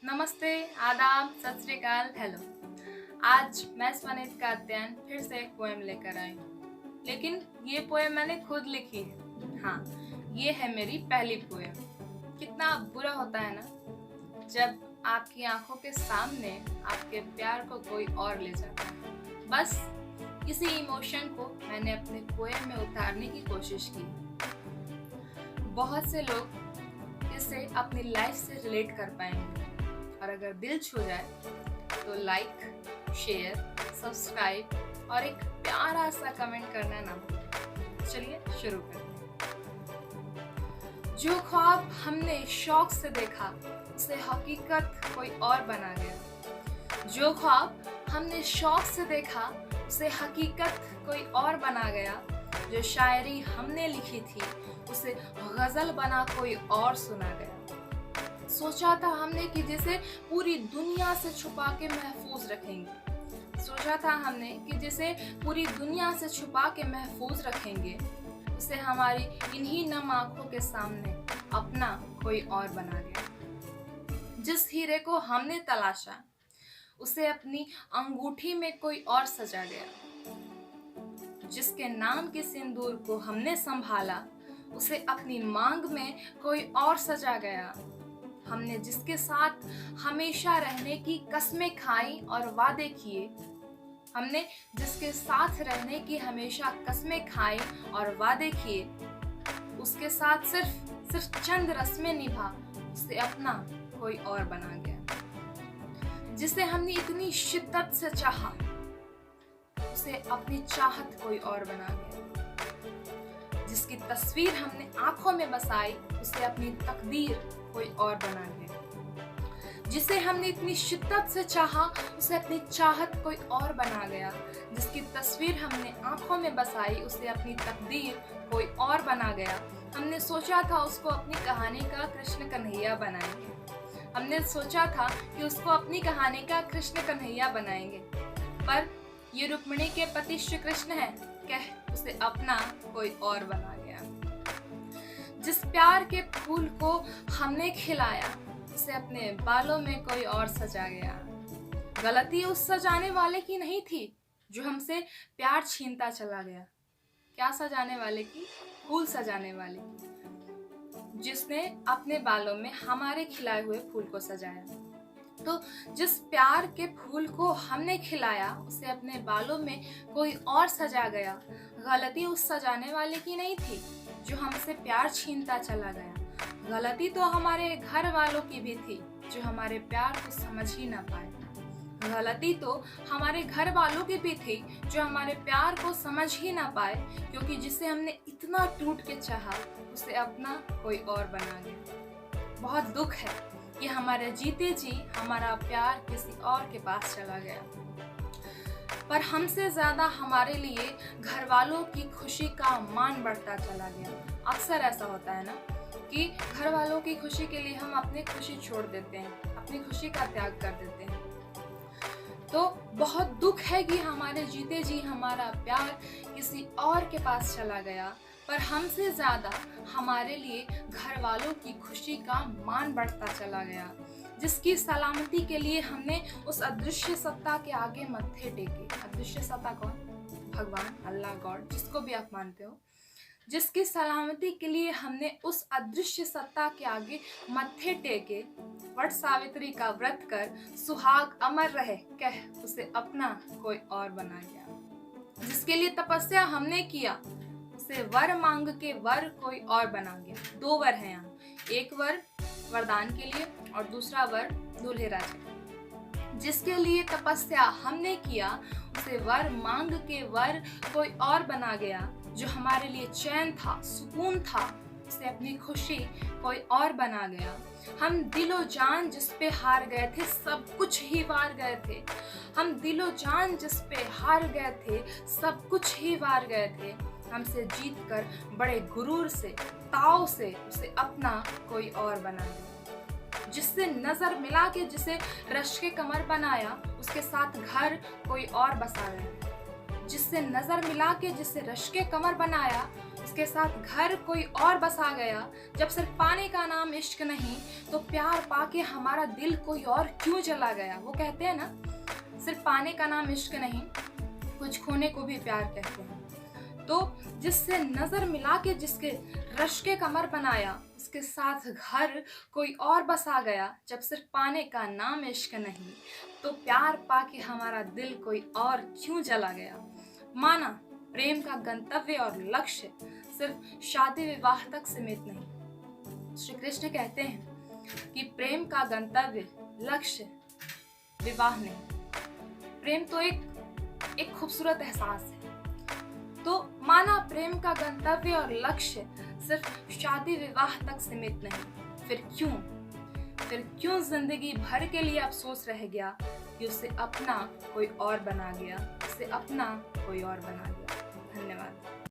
नमस्ते, आदाब, सत श्री अकाल, हेलो। आज मैं स्वनित का अध्ययन फिर से एक पोएम लेकर आई हूँ। लेकिन ये पोएम मैंने खुद लिखी है। हाँ, ये है मेरी पहली पोएम। कितना बुरा होता है ना जब आपकी आंखों के सामने आपके प्यार को कोई और ले जाता है। बस इसी इमोशन को मैंने अपने पोएम में उतारने की कोशिश की। बहुत से लोग इसे अपनी लाइफ से रिलेट कर पाएंगे और अगर दिल छू जाए तो लाइक, शेयर, सब्सक्राइब और एक प्यारा सा कमेंट करना ना भूलें। चलिए शुरू करते हैं। जो ख्वाब हमने शौक से देखा उसे हकीकत कोई और बना गया। जो ख्वाब हमने शौक से देखा उसे हकीकत कोई और बना गया। जो शायरी हमने लिखी थी उसे गजल बना कोई और सुना गया। सोचा था हमने कि जिसे पूरी दुनिया से छुपा के महफूज रखेंगे। सोचा था हमने कि जिसे पूरी दुनिया से छुपा के महफूज रखेंगे उसे हमारी इन्हीं नम आंखों के सामने अपना कोई और बना गया। जिस हीरे को हमने तलाशा उसे अपनी अंगूठी में कोई और सजा गया। जिसके नाम के सिंदूर को हमने संभाला उसे अपनी मांग में कोई और सजा गया। हमने जिसके साथ हमेशा रहने की कस्में खाई और वादे किए, हमने जिसके साथ रहने की हमेशा कस्में खाई और वादे किए, उसके साथ सिर्फ चंद रस्में निभा उसे अपना कोई और बना गया। जिसे हमने इतनी शिद्दत से चाहा उसे अपनी चाहत कोई और बना गया। जिसकी तस्वीर हमने आंखों में बसाई उसे अपनी तकदीर कोई और बना गया। जिसे हमने इतनी शिद्दत से चाहा उसे अपनी चाहत कोई और बना गया। जिसकी तस्वीर हमने आंखों में बसाई उसे अपनी तकदीर कोई और बना गया। हमने सोचा था उसको अपनी कहानी का कृष्ण कन्हैया बनाएंगे। हमने सोचा था कि उसको अपनी कहानी का कृष्ण कन्हैया बनाएंगे, पर ये रुक्मिणी के पति श्री कृष्ण है कह उसे अपना कोई और बना गया। जिस प्यार के फूल को हमने खिलाया उसे अपने बालों में कोई और सजा गया। गलती उस सजाने वाले की नहीं थी जो हमसे प्यार छीनता चला गया। क्या सजाने वाले की? फूल सजाने वाले की, जिसने अपने बालों में हमारे खिलाए हुए फूल को सजाया। तो जिस प्यार के फूल को हमने खिलाया उसे अपने बालों में कोई और सजा गया। गलती उस सजाने वाले की नहीं थी जो हमसे प्यार छीनता चला गया। गलती तो हमारे घर वालों की भी थी जो हमारे प्यार को समझ ही ना पाए। गलती तो हमारे घर वालों की भी थी जो हमारे प्यार को समझ ही ना पाए, क्योंकि जिसे हमने इतना टूट के चाहा उसे अपना कोई और बना गया। बहुत दुख है कि हमारे जीते जी हमारा प्यार किसी और के पास चला गया। पर हमसे ज्यादा हमारे लिए घर वालों की खुशी का मान बढ़ता चला गया। अक्सर ऐसा होता है ना कि घर वालों की खुशी के लिए हम अपनी खुशी छोड़ देते हैं, अपनी खुशी का त्याग कर देते हैं। तो बहुत दुख है कि हमारे जीते जी हमारा प्यार किसी और के पास चला गया, पर हमसे ज्यादा हमारे लिए घर वालों की खुशी का मान बढ़ता चला गया। जिसकी सलामती के लिए हमने उस अदृश्य सत्ता के आगे मत्थे टेके। अदृश्य सत्ता कौन? भगवान, अल्लाह, गॉड, जिसको भी आप मानते हो। जिसकी सलामती के लिए हमने उस अदृश्य सत्ता के आगे मत्थे टेके, वट सावित्री का व्रत कर सुहाग अमर रहे कह उसे अपना कोई और बना गया। जिसके लिए तपस्या हमने किया उसे वर मांग के वर कोई और बना गया। दो वर हैं यहाँ, एक वर वरदान के लिए और दूसरा वर दूल्हे राजा। जिसके लिए तपस्या हमने किया उसे वर मांग के वर कोई और बना गया। जो हमारे लिए चैन था, सुकून था, उसे अपनी खुशी कोई और बना गया। हम दिलो जान जिस पे हार गए थे सब कुछ ही वार गए थे। हम दिलो जान जिस पे हार गए थे सब कुछ ही वार गए थे। हमसे जीत कर बड़े गुरूर से, ताव से उसे अपना कोई और बना गया। जिससे नजर मिला के जिसे रश के कमर बनाया उसके साथ घर कोई और बसा गया। जिससे नजर मिला के जिसे रश के कमर बनाया उसके साथ घर कोई और बसा गया, जब सिर्फ पाने का नाम इश्क नहीं तो प्यार पाके हमारा दिल कोई और क्यों चला गया। वो कहते हैं ना, सिर्फ पाने का नाम इश्क नहीं, कुछ खोने को भी प्यार कहते हैं। तो जिससे नजर मिला के जिसके रश के कमर बनाया, उसके साथ घर कोई और बसा गया, जब सिर्फ पाने का नाम इश्क नहीं तो प्यार पाके हमारा दिल कोई और क्यों जला गया। माना प्रेम का गंतव्य और लक्ष्य सिर्फ शादी विवाह तक सीमित नहीं। श्री कृष्ण कहते हैं कि प्रेम का गंतव्य लक्ष्य विवाह नहीं। प्रेम तो एक खूबसूरत एहसास है। तो माना प्रेम का गंतव्य और लक्ष्य सिर्फ शादी विवाह तक सीमित नहीं, फिर क्यों जिंदगी भर के लिए अफसोस रह गया कि उसे अपना कोई और बना गया, उसे अपना कोई और बना गया। धन्यवाद।